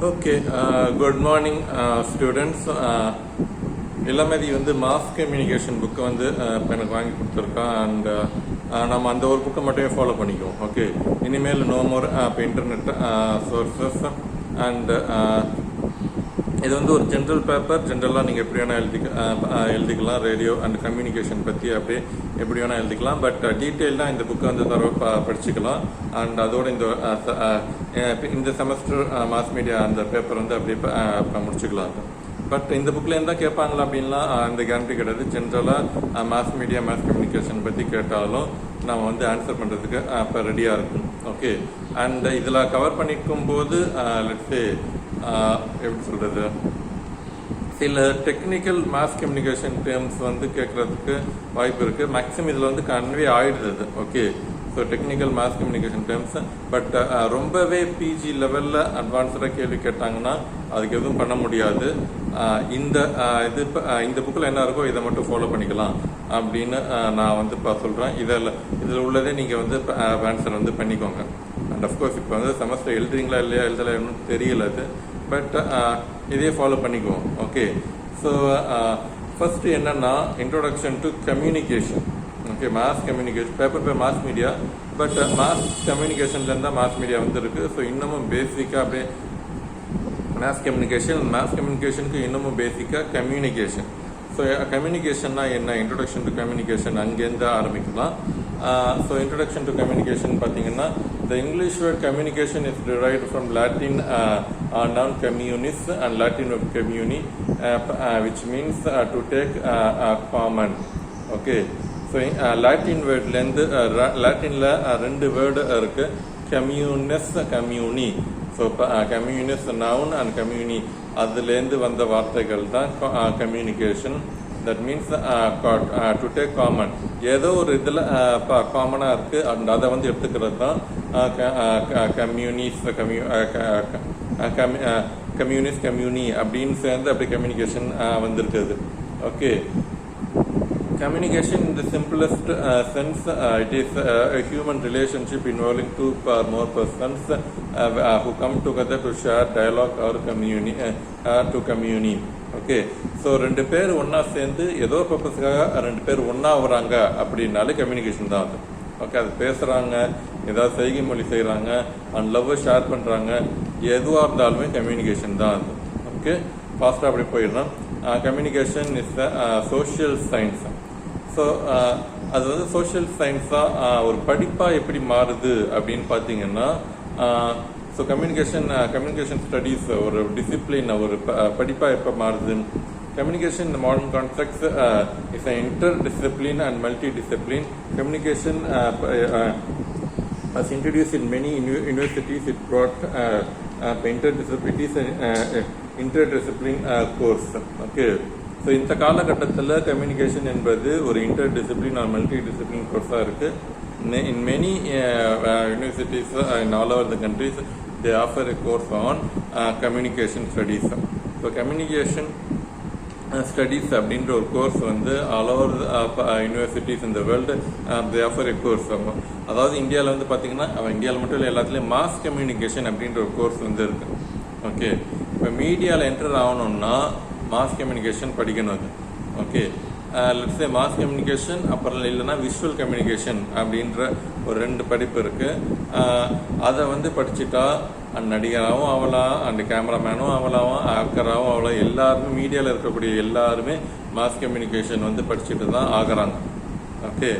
Okay, good morning, students. Ilamathi வந்து mass communication புக்கை வந்து இப்போ எனக்கு வாங்கி கொடுத்துருக்கான். அண்ட் நம்ம அந்த ஒரு புக்கை மட்டுமே ஃபாலோ பண்ணிக்குவோம். ஓகே, இனிமேல் நோ மோர் இப்போ இன்டர்நெட் சோர்ஸஸ். அண்ட் இது வந்து ஒரு ஜென்ரல் பேப்பர். ஜென்ரலாக நீங்கள் எப்படி வேணால் எழுதிக்கலாம். ரேடியோ அண்ட் கம்யூனிகேஷன் பற்றி அப்படியே எப்படி வேணால் எழுதிக்கலாம். பட் டீட்டெயில்டாக இந்த புக்கை வந்து படிச்சுக்கலாம். அண்ட் அதோட இந்த செமஸ்டர் மாஸ் மீடியா அந்த பேப்பர் வந்து அப்படியே முடிச்சுக்கலாம். பட் இந்த புக்கில் இருந்தால் கேட்பாங்களா அப்படின்லாம் அந்த கேரண்டி கிடையாது. ஜென்ரலாக மாஸ் மீடியா மாஸ் கம்யூனிகேஷன் பற்றி கேட்டாலும் நம்ம வந்து ஆன்சர் பண்ணுறதுக்கு இப்போ ரெடியாக இருக்கும். ஓகே, அண்ட் இதில் கவர் பண்ணிக்கும் போது லெட்ஸே எப்படி சொல்கிறது, சில டெக்னிக்கல் மாஸ் கம்யூனிகேஷன் டேர்ம்ஸ் வந்து கேட்குறதுக்கு வாய்ப்பு இருக்குது. மேக்ஸிமம் இதில் வந்து கன்வே ஆகிடுது. Okay, so technical mass communication terms. But ரொம்பவே பிஜி லெவலில் அட்வான்ஸ்டாக கேள்வி கேட்டாங்கன்னா அதுக்கு எதுவும் பண்ண முடியாது. இந்த புக்கில் என்ன இருக்கோ இதை மட்டும் ஃபாலோ பண்ணிக்கலாம் அப்படின்னு நான் வந்து இப்போ சொல்கிறேன். இதில் உள்ளதே நீங்கள் வந்து ஆன்சர் வந்து பண்ணிக்கோங்க. அண்ட் அஃப்கோர்ஸ் இப்போ வந்து செமஸ்டர் எழுதுறீங்களா இல்லையா எழுதலைன்னு தெரியல அது. பட் இதே ஃபாலோ பண்ணிக்குவோம். ஓகே, ஸோ ஃபர்ஸ்ட் என்னன்னா introduction to communication. Okay, mass communication paper பேர் மாஸ் மீடியா. பட் மாஸ் கம்யூனிகேஷன்லேருந்து தான் மாஸ் மீடியா வந்து இருக்குது. ஸோ இன்னமும் பேசிக்காக அப்படியே மாஸ் கம்யூனிகேஷனுக்கு இன்னமும் பேசிக்காக கம்யூனிகேஷன். ஸோ கம்யூனிகேஷன்னா என்ன, இன்ட்ரோடக்ஷன் டு கம்யூனிகேஷன் அங்கேருந்து ஆரம்பிக்கலாம். ஸோ இன்ட்ரோடக்ஷன் டு கம்யூனிகேஷன் பார்த்தீங்கன்னா, the English word communication is derived from Latin noun communis and Latin verb communi, which means to take common. Okay, so Latin word Latinல ரெண்டு word இருக்கு, communis, communi. So communis noun and communi அதுலேருந்து வந்த வார்த்தைகள் தான் communication. That means to take common, ஏதோ ஒரு இதில் காமனாக இருக்குது அண்ட் அதை வந்து எடுத்துக்கிறது தான் கம்யூனிஸ்ட் கம்யூனி அப்படின்னு சேர்ந்து அப்படி கம்யூனிகேஷன் வந்திருக்குது. Okay, communication in the simplest sense, it is a human relationship involving two or more persons who come together to share dialogue or to commune. Okay, so ரெண்டு பேர் ஒன்றா சேர்ந்து ஏதோ பர்பஸ்க்காக ரெண்டு பேர் ஒன்றா வராங்க அப்படின்னாலே கம்யூனிகேஷன் தான் அது. ஓகே, அது பேசுகிறாங்க, ஏதாவது செய்கை மொழி செய்கிறாங்க, அண்ட் லவ்வை ஷேர் பண்ணுறாங்க, எதுவாக இருந்தாலுமே கம்யூனிகேஷன் தான் அது. ஓகே, ஃபாஸ்ட்டாக அப்படி போயிடலாம். Communication is the social science. So அது வந்து சோஷியல் சயின்ஸாக ஒரு படிப்பாக எப்படி மாறுது அப்படின்னு பார்த்தீங்கன்னா, ஸோ கம்யூனிகேஷன் ஸ்டடீஸ் ஒரு டிசிப்ளின், ஒரு படிப்பாக எப்போ மாறுது. Communication in the modern context is an interdiscipline and multidiscipline. Communication was introduced in many universities. It brought interdiscipline course. Okay, so இந்த காலகட்டத்தில் கம்யூனிகேஷன் என்பது ஒரு இன்டர்டிசிப்ளின் ஆர் மல்டி டிசிப்ளின் கோர்ஸாக இருக்குது. In many universities in all over the countries they offer a course on communication studies. So communication studies அப்படின்ற ஒரு course வந்து all over universities இந்த world தே offer எ course. அதாவது இந்தியாவில் வந்து பார்த்தீங்கன்னா, இந்தியாவில் மட்டும் இல்லை எல்லாத்துலேயும் மாஸ் கம்யூனிகேஷன் அப்படின்ற ஒரு கோர்ஸ் வந்து இருக்குது. ஓகே, இப்போ மீடியாவில் என்டர் ஆகணும்னா மாஸ் கம்யூனிகேஷன் படிக்கணும் அது. Okay, let's say mass communication, அப்புறம் இல்லைன்னா விஷுவல் கம்யூனிகேஷன் அப்படின்ற ஒரு ரெண்டு படிப்பு இருக்குது. அதை வந்து படிச்சுட்டா நடிகராகவும் ஆகலாம், அந்த கேமராமேனும் ஆகலாம், ஆக்டராகவும் ஆகலாம். எல்லாருமே மீடியாவில் இருக்கக்கூடிய எல்லாருமே மாஸ் கம்யூனிகேஷன் வந்து படிச்சுட்டு தான் ஆகிறாங்க. ஓகே,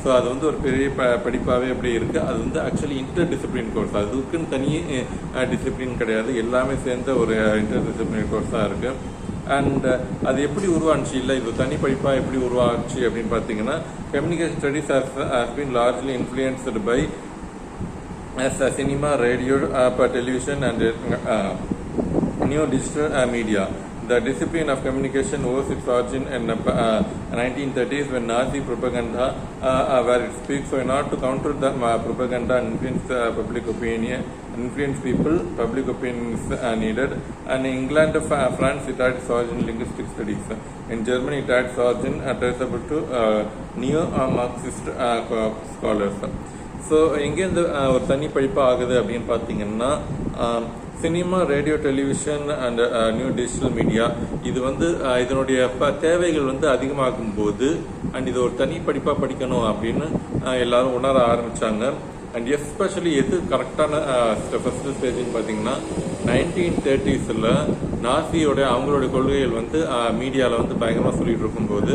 ஸோ அது வந்து ஒரு பெரிய படிப்பாகவே எப்படி இருக்குது. அது வந்து ஆக்சுவலி இன்டர் டிசிப்ளின் கோர்ஸ், அதுக்குன்னு தனி டிசிப்ளின் கிடையாது, எல்லாமே சேர்ந்த ஒரு இன்டர் டிசிப்ளின் கோர்ஸ் தான் இருக்குது. அண்ட் அது எப்படி உருவாச்சு, இல்லை இது தனி படிப்பாக எப்படி உருவாச்சு அப்படின்னு பார்த்தீங்கன்னா, communication studies has been largely influenced by cinema, radio, television and new digital media. The discipline of communication owes its origin in 1930s when Nazi propaganda where it speaks. So in order to counter the propaganda and influence public opinion, influence people, public opinion is needed. And in England, France, it had its origin in linguistic studies. In Germany, it had its origin traceable to neo-Marxist scholars. So எங்கேருந்து ஒரு தனி படிப்பாக ஆகுது அப்படின்னு பார்த்தீங்கன்னா, cinema, radio, television and new digital media இது வந்து இதனுடைய தேவைகள் வந்து அதிகமாகும் போது அண்ட் இது ஒரு தனி படிப்பாக படிக்கணும் அப்படின்னு எல்லாரும் உணர ஆரம்பித்தாங்க. அண்ட் எஸ்பெஷலி எது கரெக்டான ஃபர்ஸ்ட் ஸ்டேஜ்னு பார்த்தீங்கன்னா 1930s நாசியோடைய அவங்களுடைய கொள்கைகள் வந்து மீடியாவில் வந்து பயங்கரமாக சொல்லிட்டு இருக்கும்போது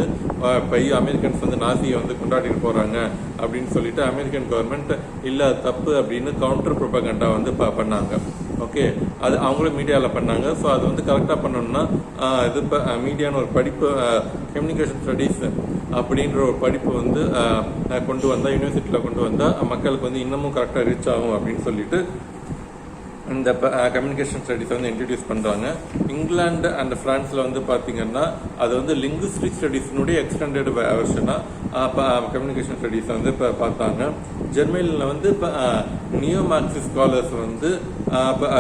அமெரிக்கன்ஸ் வந்து நாசியை வந்து கொண்டாடிட்டு போகிறாங்க அப்படின்னு சொல்லிட்டு அமெரிக்கன் கவர்மெண்ட் இல்லை தப்பு அப்படின்னு கவுண்டர் ப்ரொபகண்டா வந்து பண்ணாங்க. ஓகே, அது அவங்களும் மீடியாவில் பண்ணாங்க. ஸோ அது வந்து கரெக்டாக பண்ணணும்னா இது இப்போ மீடியான்னு ஒரு படிப்பு கம்யூனிகேஷன் ஸ்டடீஸ் அப்படின்ற ஒரு படிப்பு வந்து கொண்டு வந்தால் யூனிவர்சிட்டியில் கொண்டு வந்தால் மக்களுக்கு வந்து இன்னமும் கரெக்டாக ரீச் ஆகும் அப்படின்னு சொல்லிட்டு இந்த கம்யூனிகேஷன் ஸ்டடீஸ் வந்து இன்ட்ரடியூஸ் பண்ணுறாங்க. இங்கிலாந்து அண்ட் ஃப்ரான்ஸில் வந்து பார்த்தீங்கன்னா அது வந்து லிங்குஸ்டிக் ஸ்டடீஸ்னுடைய எக்ஸ்டெண்டட் வெர்ஷனாக கம்யூனிகேஷன் ஸ்டடீஸை வந்து இப்போ பார்த்தாங்க. ஜெர்மனியில் வந்து இப்போ நியோ மார்க்சிஸ்ட் ஸ்காலர்ஸ் வந்து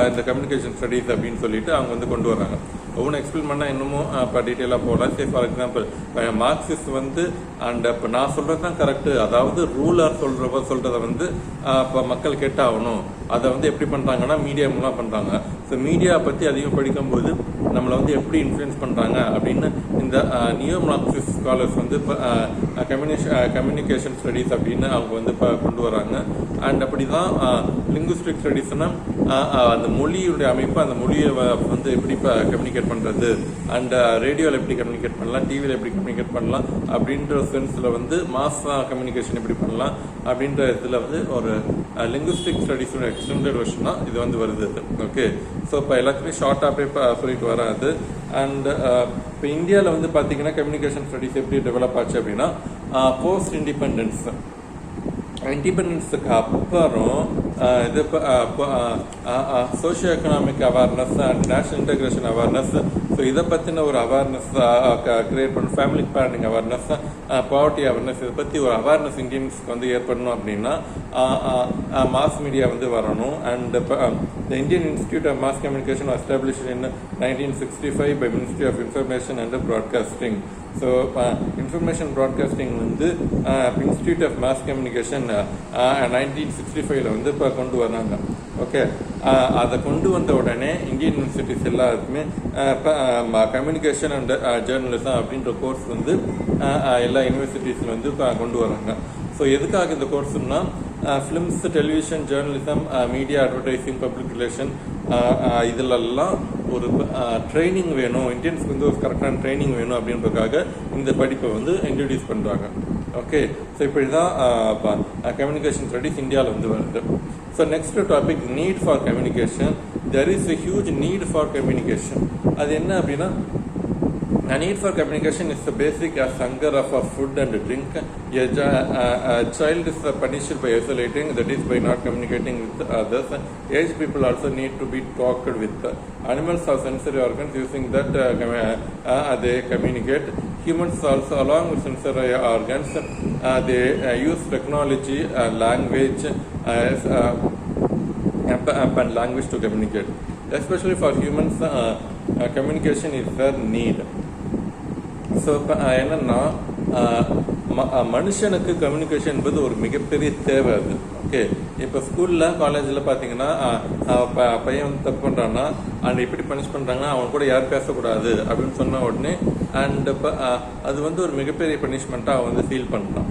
இந்த கம்யூனிகேஷன் ஸ்டடீஸ் அப்படின்னு சொல்லிட்டு அவங்க வந்து கொண்டு வராங்க. ஒவ்வொன்று எக்ஸ்பிளைன் பண்ணால் இன்னமும் இப்போ டீட்டெயிலாக போகலாம். சே ஃபார் எக்ஸாம்பிள் மார்க்சிஸ்ட் வந்து அண்ட் இப்போ நான் சொல்கிறது தான் கரெக்டு, அதாவது ரூலர் சொல்கிறத வந்து இப்போ மக்கள் கேட்டாகணும். அதை வந்து எப்படி பண்ணுறாங்கன்னா மீடியா மூலம் பண்ணுறாங்க. ஸோ மீடியா பற்றி அதிகம் படிக்கும்போது நம்மளை வந்து எப்படி இன்ஃப்ளூயன்ஸ் பண்ணுறாங்க அப்படின்னு இந்த நியோ மார்க்சிஸ்ட் ஸ்காலர்ஸ் வந்து இப்போ கம்யூனிகேஷன் ஸ்டடீஸ் அப்படின்னு அவங்க வந்து இப்போ கொண்டு வராங்க. அண்ட் அப்படி தான் லிங்குஸ்டிக் ஸ்டடீஸ்னால் அந்த மொழியுடைய அமைப்பு, அந்த மொழியை வந்து எப்படி இப்போ கம்யூனிகேட் பண்ணுறது அண்ட் ரேடியோவில் எப்படி கம்யூனிகேட் பண்ணலாம், டிவியில் எப்படி கம்யூனிகேட் பண்ணலாம் அப்படின்ற சென்ஸில் வந்து மாஸ் கம்யூனிகேஷன் எப்படி பண்ணலாம் அப்படின்ற இதில் வந்து ஒரு லிங்குஸ்டிக் ஸ்டடீஸோட எக்ஸ்டெண்டட் வெர்ஷனாக இது வந்து வருது. ஓகே, ஸோ இப்போ எல்லாத்துலேயும் ஷார்ட்டாக போய் சொல்லிட்டு வராது. அண்ட் இப்போ இந்தியாவில் வந்து பார்த்தீங்கன்னா கம்யூனிகேஷன் ஸ்டடீஸ் எப்படி டெவலப் ஆச்சு அப்படின்னா போஸ்ட் இண்டிபெண்டன்ஸுக்கு அப்புறம் இது socio economic awareness and national integration awareness, so இதை பற்றின ஒரு அவேர்னஸ் கிரியேட் பண்ணணும். Family planning awareness, poverty awareness, இதை பற்றி ஒரு அவேர்னஸ் இந்தியன்ஸ்க்கு வந்து ஏற்படணும் அப்படின்னா மாஸ் மீடியா வந்து வரணும். And the Indian Institute of Mass Communication was established in 1965 by Ministry of Information and Broadcasting. So information broadcasting வந்து Institute of Mass Communication 1965 வந்து இப்போ கொண்டு வராங்க. ஓகே, அதை கொண்டு வந்த உடனே இந்தியன் யூனிவர்சிட்டிஸ் எல்லாருக்குமே கம்யூனிகேஷன் அண்ட் ஜேர்னலிசம் அப்படின்ற கோர்ஸ் வந்து எல்லா யூனிவர்சிட்டிஸில் வந்து கொண்டு வராங்க. ஸோ எதுக்காக இந்த கோர்ஸ்னா films, television, journalism, media, advertising, public relation இதிலெல்லாம் ஒரு ட்ரைனிங் வேணும், இந்தியன்ஸ்க்கு வந்து ஒரு கரெக்டான ட்ரைனிங் வேணும் அப்படின்றதுக்காக இந்த படிப்பை வந்து இன்ட்ரடியூஸ் பண்ணுறாங்க. ஓகே, ஸோ இப்படி தான் கம்யூனிகேஷன் ஸ்டடீஸ் இந்தியாவில் வந்து வருது. So next topic, need for communication. There is a huge need for communication. அது என்ன அப்படின்னா a need for communication is the basic as hunger of food and drink. A child is punished by isolating, that is by not communicating with others. Aged people also need to be talked with. Animals have sensory organs, using that they communicate. Humans also, along with sensory organs, they use technology, language and language to communicate. Especially for humans, communication is their need. So இப்போ என்னென்னா மனுஷனுக்கு communication என்பது ஒரு மிகப்பெரிய தேவை. அது okay, இப்போ ஸ்கூலில் காலேஜில் பார்த்தீங்கன்னா பையன் வந்து தப்பு பண்ணுறான்னா அண்ட் எப்படி பனிஷ் பண்ணுறாங்கன்னா அவன் கூட யார் பேசக்கூடாது அப்படின்னு சொன்ன உடனே அண்ட் இப்போ அது வந்து ஒரு மிகப்பெரிய பனிஷ்மெண்ட்டாக அவன் வந்து ஃபீல் பண்ணுறான்.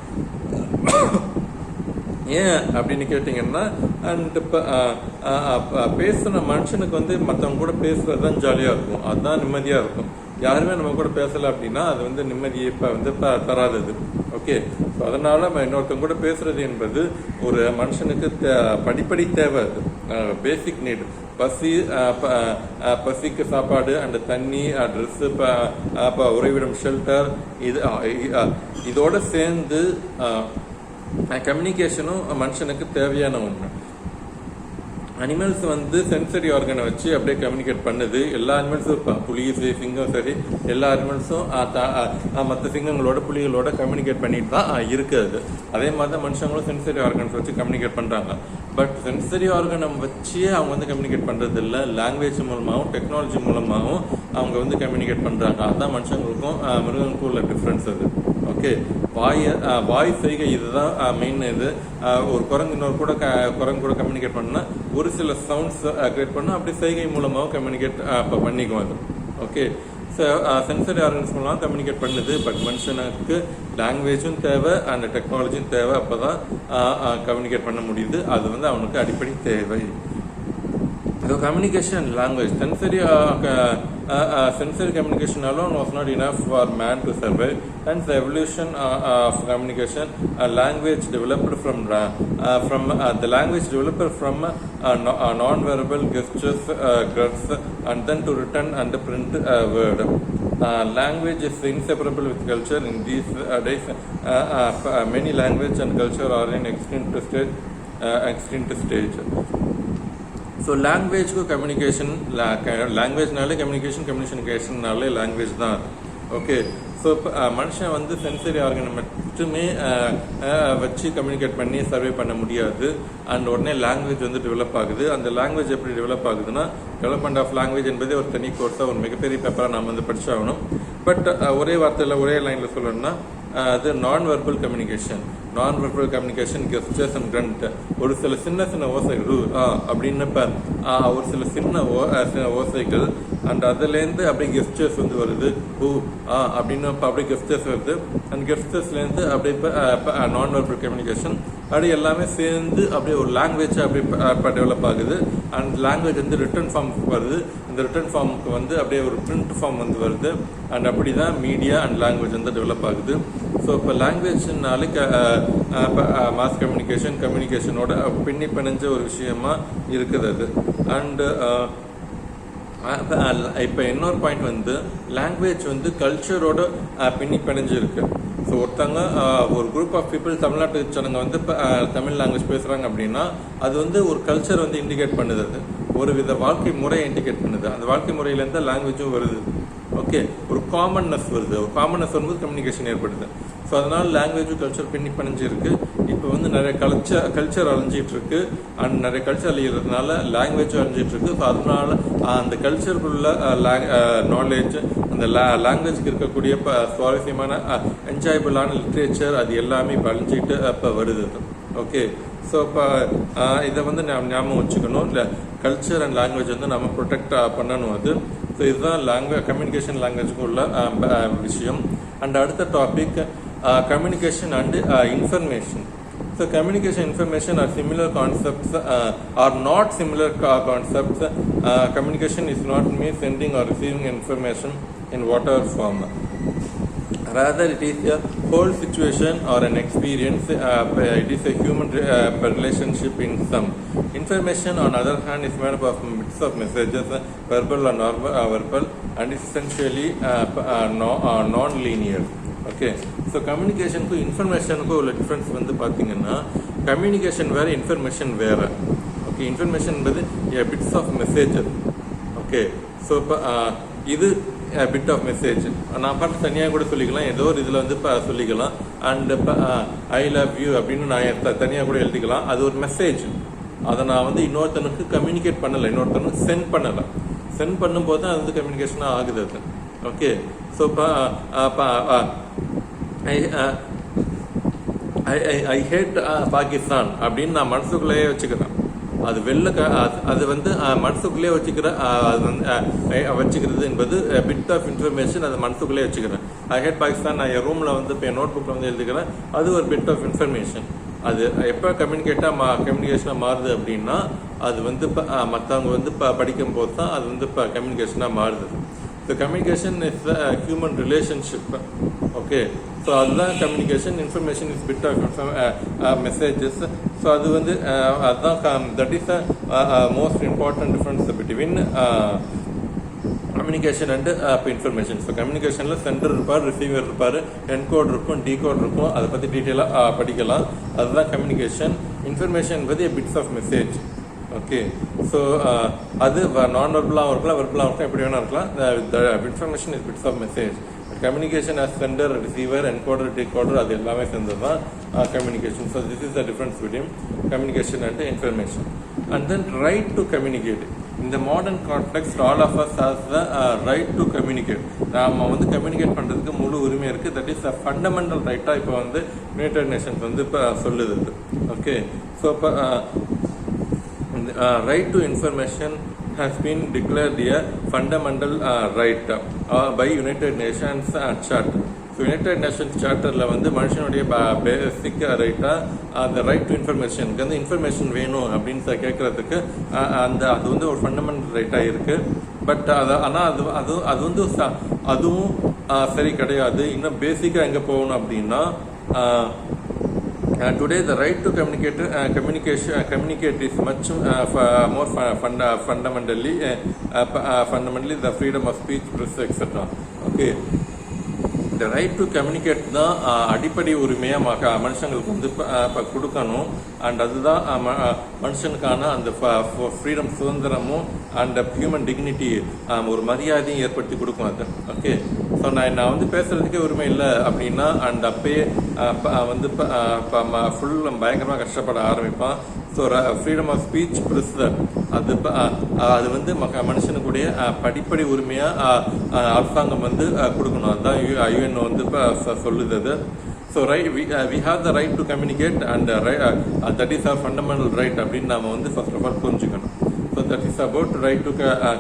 ஏன் அப்படின்னு கேட்டிங்கன்னா அண்ட் இப்போ பேசுன மனுஷனுக்கு வந்து மற்றவங்க கூட பேசுகிறது தான் ஜாலியாக இருக்கும், அதுதான் நிம்மதியாக இருக்கும். யாருமே நம்ம கூட பேசலை அப்படின்னா அது வந்து நிம்மதியை இப்போ வந்து தராதது. ஓகே, ஸோ அதனால் நம்ம இன்னொருத்தவங்க கூட பேசுகிறது என்பது ஒரு மனுஷனுக்கு படிப்படி தேவை. அது பேசிக் நீடு. பசிக்கு சாப்பாடு அண்ட் தண்ணி, ட்ரெஸ்ஸு, உறைவிடம், ஷெல்டர், இதோட சேர்ந்து கம்யூனிகேஷனும் மனுஷனுக்கு தேவையான ஒன்று. அனிமல்ஸ் வந்து சென்சரி ஆர்கனை வச்சு அப்படியே கம்யூனிகேட் பண்ணுது. எல்லா அனிமல்ஸும் புலி, சிங்கம் சரி, எல்லா அனிமல்ஸும் மற்ற சிங்கங்களோட புலிகளோட கம்யூனிகேட் பண்ணிட்டு தான் இருக்குது. அதே மாதிரி தான் மனுஷங்களும் சென்சரி ஆர்கன்ஸ் வச்சு கம்யூனிகேட் பண்ணுறாங்க. பட் சென்சரி ஆர்கனை வச்சு அவங்க வந்து கம்யூனிகேட் பண்ணுறது இல்லை, லாங்குவேஜ் மூலமாகவும் டெக்னாலஜி மூலமாகவும் அவங்க வந்து கம்யூனிகேட் பண்ணுறாங்க. அதுதான் மனுஷங்களுக்கும் மிருகங்களுக்கும் உள்ள டிஃப்ரென்ஸ் அது. ஓகே, வாய் செய்கை இதுதான் மெயின். இது ஒரு குரங்கு இன்னொரு கூட குரங்கு கூட கம்யூனிகேட் பண்ணால் ஒரு சில சவுண்ட்ஸ் கிரியேட் பண்ணும், அப்படி செய்கை மூலமாக கம்யூனிகேட் பண்ணிக்கும் அது. ஓகே, சென்சரி ஆர்கன்ஸ் மூலமாக கம்யூனிகேட் பண்ணுது. பட் மனுஷனுக்கு லாங்குவேஜும் தேவை அண்ட் டெக்னாலஜியும் தேவை, அப்போ தான் கம்யூனிகேட் பண்ண முடியுது. அது வந்து அவனுக்கு அடிப்படை தேவை. So communication and language, sensory communication alone was not enough for man to survive. Hence the evolution of communication, language developed from the language developed from non-verbal gestures, gruts, and then to written and print word. Language is inseparable with culture. In these days, many language and culture are in extinct stage. So லாங்குவேஜ்க்கு communication, லாங்குவேஜ்னாலே கம்யூனிகேஷன்னாலே language தான். Okay, so இப்போ மனுஷன் வந்து sensory ஆர்கனை மட்டுமே வச்சு communicate பண்ணி சர்வே பண்ண முடியாது. அண்ட் உடனே லாங்குவேஜ் வந்து டெவலப் ஆகுது. அந்த லாங்குவேஜ் எப்படி டெவலப் ஆகுதுன்னா, டெவலப்மெண்ட் ஆஃப் லாங்குவேஜ் என்பதே ஒரு தனி கோர்ஸாக, ஒரு மிகப்பெரிய பேப்பராக நம்ம வந்து படிச்சாகணும். பட் ஒரே வார்த்தையில் ஒரே லைனில் சொல்லணும்னா, அது நான் verbal communication gestures and Grand. ஒரு சில சின்ன ஓசைகள் அப்படின்னு ஒரு சில சின்ன ஓசைகள் அண்ட் அதுலேருந்து அப்படியே கெஸ்டர்ஸ் வந்து வருது. அப்படின்னு அப்படியே கெஸ்டர்ஸ் வருது. அண்ட் கெஸ்டர்ஸ்லேருந்து அப்படியே நான் வெர்பல் கம்யூனிகேஷன் அப்படியே எல்லாமே சேர்ந்து அப்படியே ஒரு லாங்குவேஜ் அப்படியே டெவலப் ஆகுது. அண்ட் லாங்குவேஜ் வந்து ரிட்டன் ஃபார்ம் வருது. இந்த ரிட்டன் ஃபார்முக்கு வந்து அப்படியே ஒரு பிரிண்ட் ஃபார்ம் வந்து வருது. அண்ட் அப்படி தான் மீடியா அண்ட் லாங்குவேஜ் வந்து டெவலப் ஆகுது. ஸோ இப்போ லாங்குவேஜ்னாலே மாஸ் கம்யூனிகேஷனோட பிணைஞ்ச ஒரு விஷயமா இருக்குது அது. அண்டு இப்போ இன்னொரு பாயிண்ட் வந்து லாங்குவேஜ் வந்து கல்ச்சரோட பிணைஞ்சிருக்கு. ஸோ ஒருத்தவங்க ஒரு குரூப் ஆஃப் பீப்புள் தமிழ்நாட்டு ஜனங்க வந்து தமிழ் லாங்குவேஜ் பேசுகிறாங்க அப்படின்னா அது வந்து ஒரு கல்ச்சர் வந்து இண்டிகேட் பண்ணுது. அது ஒரு வித வாழ்க்கை முறையை இண்டிகேட் பண்ணுது. அந்த வாழ்க்கை முறையிலேருந்து லாங்குவேஜும் வருது. ஓகே, ஒரு காமன்னஸ் வருது. ஒரு காமன்னஸ் வரும்போது கம்யூனிகேஷன் ஏற்படுது. ஸோ அதனால் லாங்குவேஜும் கல்ச்சர் பிணைஞ்சிருக்கு. இப்போ வந்து நிறைய கல்ச்சர் அழிஞ்சிட்டு இருக்கு. அண்ட் நிறைய கல்ச்சர் அழிகிறதுனால லாங்குவேஜும் அழிஞ்சிட்டு இருக்கு. ஸோ அதனால அந்த கல்ச்சருக்குள்ள நாலேஜ், அந்த லாங்குவேஜ்க்கு இருக்கக்கூடிய சுவாரஸ்யமான என்ஜாயபிளான லிட்ரேச்சர் அது எல்லாமே இப்போ அழிஞ்சிட்டு இப்போ வருது. ஓகே, ஸோ இப்போ இதை வந்து ஞாபகம் வச்சுக்கணும். இல்லை, கல்ச்சர் அண்ட் லாங்குவேஜ் வந்து நம்ம ப்ரொடெக்ட் பண்ணணும். அது ஸோ இதுதான் கம்யூனிகேஷன் லாங்குவேஜுக்கு உள்ள விஷயம். அண்ட் அடுத்த topic communication and information. So communication, information are similar concepts, are not similar concepts. Communication is not me sending or receiving information in whatever form. Rather, it is a whole situation or an experience. It is a human relationship in some. Information, on the other hand, is made up of bits of messages, verbal or non-verbal, and is essentially non-linear. Okay, so கம்யூனிகேஷனுக்கும் இன்ஃபர்மேஷனுக்கும் உள்ள difference வந்து பார்த்தீங்கன்னா, communication வேறு, information வேறு. Okay, information என்பது bits of message. Okay, so இப்போ இது பிட் ஆஃப் மெசேஜ் நான் பார்த்து தனியாக கூட சொல்லிக்கலாம். ஏதோ ஒரு இதில் வந்து இப்போ சொல்லிக்கலாம். அண்ட் இப்போ ஐ லவ் யூ அப்படின்னு நான் தனியாக கூட எழுதிக்கலாம். அது ஒரு மெசேஜ். அதை நான் வந்து இன்னொருத்தனுக்கு கம்யூனிகேட் பண்ணலை, இன்னொருத்தனுக்கு சென்ட் பண்ணலை. சென்ட் பண்ணும்போது தான் அது வந்து கம்யூனிகேஷனாக ஆகுது அது. Okay, so I hate Pakistan அப்படின்னு நான் மனசுக்குள்ளேயே வச்சுக்கிறேன். அது அது வந்து மனசுக்குள்ளேயே வச்சுக்கிறது என்பது பிட் ஆஃப் இன்ஃபர்மேஷன். அது மனசுக்குள்ளேயே வச்சுக்கிறேன். ஐ ஹேட் பாகிஸ்தான் நான் என் ரூமில் வந்து இப்போ என் நோட் புக்கில் வந்து எழுதிக்கிறேன். அது ஒரு பிட் ஆஃப் இன்ஃபர்மேஷன். அது எப்போ கம்யூனிகேஷனாக மாறுது அப்படின்னா, அது வந்து இப்போ மற்றவங்க வந்து படிக்கும் போது தான் அது வந்து இப்போ கம்யூனிகேஷனாக மாறுது. So communication is human relationship. Okay, so அதுதான் communication. Information is bit of messages. So அது வந்து அதுதான் that is most important difference between communication and information. So கம்யூனிகேஷனில் சென்டர் இருப்பார், ரிசீவர் இருப்பார், என்கோட் இருக்கும், டீகோட் இருக்கும். அதை பற்றி டீட்டெயிலாக படிக்கலாம். அதுதான் கம்யூனிகேஷன். இன்ஃபர்மேஷன் என்பது bits of message. Okay, so அது நான் வெர்பலாகவும் இருக்கலாம், வெர்பலாகவும் இருக்கலாம், எப்படி வேணா இருக்கலாம். Information is bits of message. Communication as centre, receiver, encoder, decoder அது எல்லாமே சேர்ந்தது தான் communication. So this is the difference between communication and information. And then right to communicate. இந்த modern context all of us has the right to communicate. நாம் வந்து communicate பண்ணுறதுக்கு முழு உரிமை இருக்குது. தட் இஸ் அ ஃபண்டமெண்டல் ரைட்டாக இப்போ வந்து யுனைடெட் நேஷன்ஸ் வந்து இப்போ சொல்லுது. ஓகே, ஸோ இப்போ right to information has been declared a fundamental right by United Nations Charter. So United Nations சார்ட்டரில் வந்து மனுஷனுடைய பேசிக் ரைட்டாக அந்த ரைட் டு இன்ஃபர்மேஷனுக்கு வந்து இன்ஃபர்மேஷன் வேணும் அப்படின்னு கேட்குறதுக்கு அது வந்து ஒரு ஃபண்டமெண்டல் ரைட்டாக இருக்குது. பட் ஆனால் அது வந்து அதுவும் சரி கிடையாது. இன்னும் பேசிக்காக எங்கே போகணும் அப்படின்னா today the right to communicate is much more fundamentally the freedom of speech, press, etc. Okay. இந்த ரைட் டு கம்யூனிகேட் தான் அடிப்படை உரிமையாக மனுஷங்களுக்கு வந்து கொடுக்கணும். அண்ட் அதுதான் மனுஷனுக்கான அந்த ஃப்ரீடம், சுதந்திரமும் அண்ட் ஹியூமன் டிக்னிட்டி, ஒரு மரியாதையும் ஏற்படுத்தி கொடுக்கும் அது. ஓகே. ஸோ நான் வந்து பேசுறதுக்கே உரிமை இல்லை அப்படின்னா அண்ட் அப்பயே வந்து ஃபுல் பயங்கரமாக கஷ்டப்பட ஆரம்பிப்பான். So freedom of speech, press அது வந்து மனுஷனுக்குடைய படிப்படை உரிமையாக அரசாங்கம் வந்து கொடுக்கணும். அதுதான் யுஎன் வந்து சொல்லுது அது. So we have the right to communicate and that is our fundamental right அப்படின்னு நாம வந்து first of all புரிஞ்சுக்கணும். So that is about right to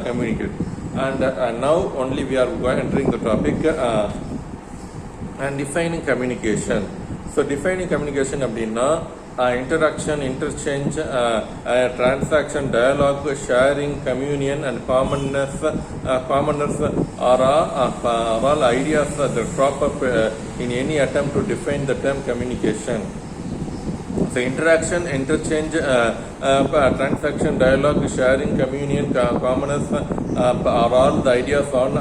communicate. And now only we are entering the topic and defining communication. So defining communication அப்படின்னா interaction, interchange, transaction, dialogue, sharing, communion and commonness are all ideas that crop up in any attempt to define the term communication. So interaction, interchange, transaction, dialogue, sharing, communion, commonness are all the ideas on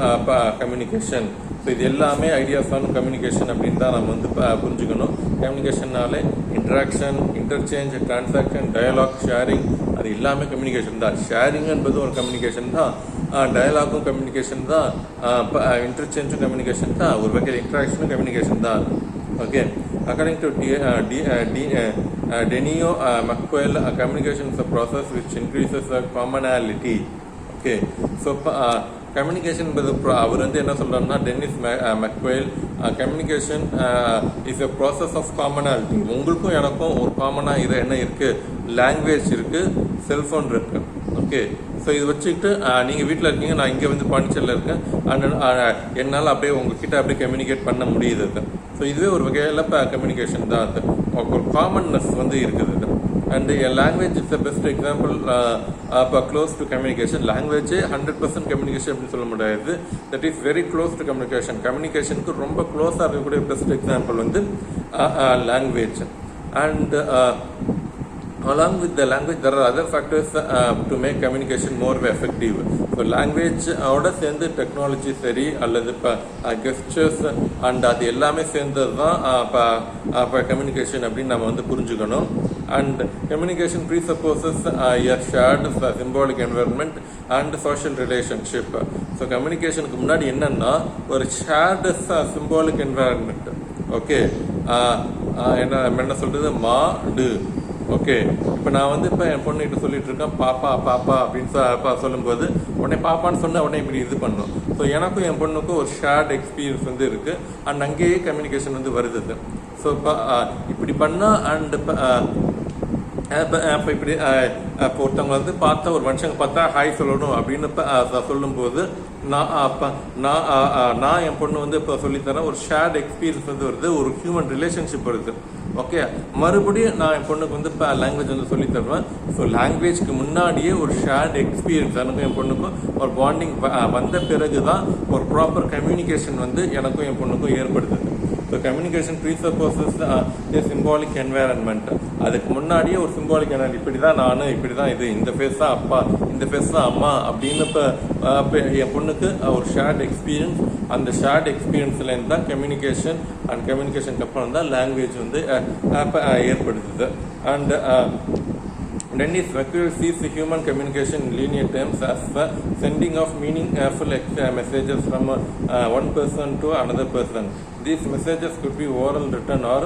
communication. So இது எல்லாமே ideas on communication அப்படின்னு தான் நம்ம வந்து புரிஞ்சுக்கணும். கம்யூனிகேஷன்னாலே interaction, interchange, transaction, dialogue, sharing அது எல்லாமே கம்யூனிகேஷன் தான். ஷேரிங் என்பது ஒரு கம்யூனிகேஷன் தான், டயலாகும் கம்யூனிகேஷன் தான், இன்டர்சேஞ்சும் கம்யூனிகேஷன் தான், ஒரு வகையில் இன்ட்ராக்ஷனும் கம்யூனிகேஷன் தான். Okay. According to Denio McQuail, communication is a process which increases the commonality. Okay. So communication அவர் வந்து என்ன சொல்றாருன்னா, Dennis McQuail, communication is a process of commonality. உங்களுக்கும் எனக்கும் ஒரு காமனாக இது என்ன இருக்கு, லாங்குவேஜ் இருக்கு, செல்ஃபோன் இருக்கு. ஓகே. ஸோ இது வச்சுக்கிட்டு நீங்கள் வீட்டில் இருக்கீங்க, நான் இங்கே வந்து பாண்டிச்சேரியில் இருக்கேன், என்னால் அப்படியே உங்ககிட்ட அப்படியே கம்யூனிகேட் பண்ண முடியுது. ஸோ இதுவே ஒரு வகையில் கம்யூனிகேஷன் தான். அது ஒரு காமன்னஸ் வந்து இருக்குது. And a language is the best example close to communication. Language 100% communication அப்படி சொல்ல முடியாது. That is very close to communication. Communicationக்கு ரொம்ப க்ளோஸாக இருக்கக்கூடிய பெஸ்ட் எக்ஸாம்பிள் வந்து language. And along with the language there are other factors to make communication more effective. So language ஓட சேர்ந்து technology சரி அல்லது கெஸ்டர்ஸ் அண்ட் அது எல்லாமே சேர்ந்தது தான் கம்யூனிகேஷன் அப்படின்னு நம்ம வந்து புரிஞ்சுக்கணும். And communication presupposes a shared symbolic environment and social relationship. So communicationக்கு முன்னாடி என்னன்னா ஒரு shared symbolic environment. ஓகே. என்ன சொல்றது, மாடு. ஓகே. இப்போ நான் வந்து இப்போ என் பொண்ணுகிட்ட சொல்லிட்டு இருக்கேன், பாப்பா பாப்பா அப்படின்னு சொல்லும்போது உடனே பாப்பான்னு சொன்னால் உடனே இப்படி இது பண்ணணும். ஸோ எனக்கும் என் பொண்ணுக்கும் ஒரு ஷேர்ட் எக்ஸ்பீரியன்ஸ் வந்து இருக்கு. அண்ட் அங்கேயே கம்யூனிகேஷன் வந்து வருது. ஸோ இப்படி பண்ணால் அண்ட் இப்போ இப்படி ஒருத்தவங்க வந்து பார்த்தா, ஒரு மனுஷங்க பார்த்தா ஹாய் சொல்லணும் அப்படின்னு சொல்லும்போது நான் என் பொண்ணு வந்து இப்போ சொல்லித்தரேன், ஒரு ஷேர்ட் எக்ஸ்பீரியன்ஸ் வந்து வருது, ஒரு ஹியூமன் ரிலேஷன்ஷிப் வருது. ஓகே. மறுபடியும் நான் என் பொண்ணுக்கு வந்து இப்போ லாங்குவேஜ் வந்து சொல்லி தருவேன். ஸோ லாங்குவேஜ்க்கு முன்னாடியே ஒரு ஷேர்ட் எக்ஸ்பீரியன்ஸ் எனக்கும் என் பொண்ணுக்கும் ஒரு பாண்டிங் வந்த பிறகு தான் ஒரு ப்ராப்பர் கம்யூனிகேஷன் வந்து எனக்கும் என் பொண்ணுக்கும் ஏற்படுது. ஸோ கம்யூனிகேஷன் ப்ரீசப்போசஸ் ஏ சிம்பாலிக் என்வாயரன்மெண்ட். அதுக்கு முன்னாடியே ஒரு சிம்பாலிக் என்வாயர்மெண்ட், இப்படி தான் நான், இப்படி தான் இது, இந்த ஃபேஸ் தான் அப்பா, இந்த ஃபேஸ் தான் அம்மா அப்படின்னு இப்போ என் பொண்ணுக்கு ஒரு ஷேர்ட் எக்ஸ்பீரியன்ஸ், அந்த ஷேர்ட் எக்ஸ்பீரியன்ஸ்லேருந்து தான் கம்யூனிகேஷன் அண்ட் கம்யூனிகேஷனுக்கு அப்புறம் தான் லாங்குவேஜ் வந்து ஏற்படுத்துது. And Dennis McQuail sees human communication in linear terms as the sending of meaningful messages from one person to another person. These messages could be oral, written or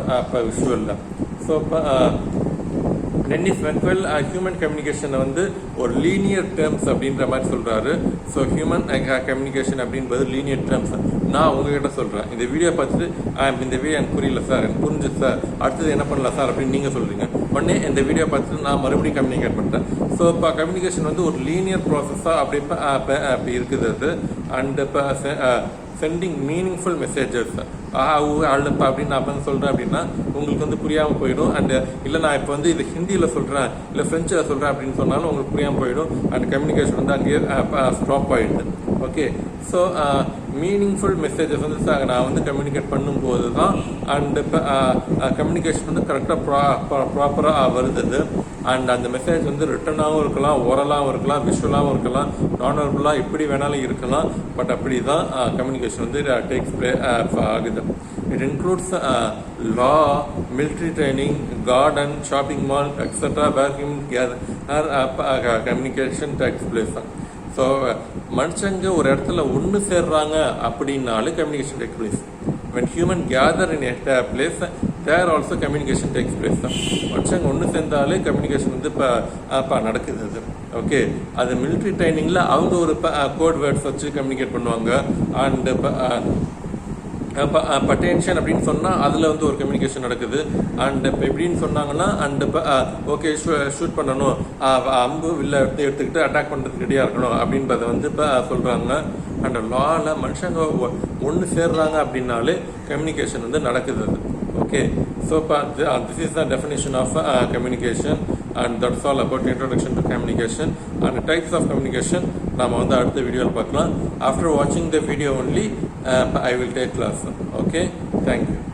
visual. So Dennis McQuail human கம்யூனிகேஷனை வந்து ஒரு linear terms அப்படின்ற மாதிரி சொல்கிறாரு. So human communication அப்படின்றது linear terms. நான் உங்ககிட்ட சொல்கிறேன், இந்த வீடியோ பார்த்துட்டு இந்த வீடியோ எனக்கு புரியல சார், எனக்கு புரிஞ்சுது சார், அடுத்தது என்ன பண்ணலாம் சார் அப்படின்னு நீங்கள் சொல்கிறீங்க. உடனே இந்த வீடியோ பார்த்துட்டு நான் மறுபடியும் கம்யூனிகேட் பண்ணுறேன். ஸோ இப்போ கம்யூனிகேஷன் வந்து ஒரு லீனியர் ப்ராசஸாக அப்படி இருக்குது அது. அண்ட் இப்போ சென்டிங் மீனிங்ஃபுல் மெசேஜஸ் அழுப்பா அப்படின்னு நான் வந்து சொல்கிறேன் அப்படின்னா உங்களுக்கு வந்து புரியாமல் போயிடும். அண்ட் இல்லை நான் இப்போ வந்து இது ஹிந்தியில் சொல்கிறேன் இல்லை ஃப்ரெஞ்சில் சொல்கிறேன் அப்படின்னு சொன்னாலும் உங்களுக்கு புரியாமல் போயிடும். அண்ட் கம்யூனிகேஷன் வந்து அங்கேயே ஸ்டாப் ஆகிடுது. ஓகே, ஸோ மீனிங்ஃபுல் மெசேஜஸ் வந்து நான் வந்து கம்யூனிகேட் பண்ணும்போது தான் அண்ட் இப்போ கம்யூனிகேஷன் வந்து கரெக்டாக ப்ராப்பராக வருது. அண்ட் அந்த மெசேஜ் வந்து ரிட்டனாகவும் இருக்கலாம், ஓரலாகவும் இருக்கலாம், விஷுவலாகவும் இருக்கலாம், நான்வெர்பலாக எப்படி வேணாலும் இருக்கலாம். பட் அப்படி தான் கம்யூனிகேஷன் வந்து டேக்ஸ் ஆகுது. It includes law, military training, garden, shopping mall, etc. where humans gather communication takes place. So மனுஷங்க ஒரு இடத்துல ஒன்று சேர்றாங்க அப்படின்னாலும் communication takes place. when human gather in a place, there also communication takes place. மனுஷங்க ஒன்று சேர்ந்தாலே communication வந்து இப்போ நடக்குது. ஓகே, அது மிலிட்ரி ட்ரைனிங்கில் அவங்க ஒரு கோட் வேர்ட்ஸ் வச்சு கம்யூனிகேட் பண்ணுவாங்க. அண்ட் இப்போ டென்ஷன் அப்படின்னு சொன்னால் அதில் வந்து ஒரு கம்யூனிகேஷன் நடக்குது. அண்ட் இப்போ எப்படின்னு சொன்னாங்கன்னா அண்ட் இப்போ ஓகே ஷூட் பண்ணணும், அம்பு வில்ல எடுத்துக்கிட்டு அட்டாக் பண்ணுறதுக்கு ரெடியாக இருக்கணும் அப்படின்றத வந்து இப்போ சொல்கிறாங்க. அண்ட் லாவில் மனுஷங்க ஒன்று சேர்றாங்க அப்படின்னாலே கம்யூனிகேஷன் வந்து நடக்குது. ஓகே, ஸோ இப்போ this is the definition of communication. And that's all about introduction to communication and types of communication. நாம் வந்து அடுத்த வீடியோவில் பார்க்கலாம். ஆஃப்டர் வாட்சிங் the video only I will take class. Okay, thank you.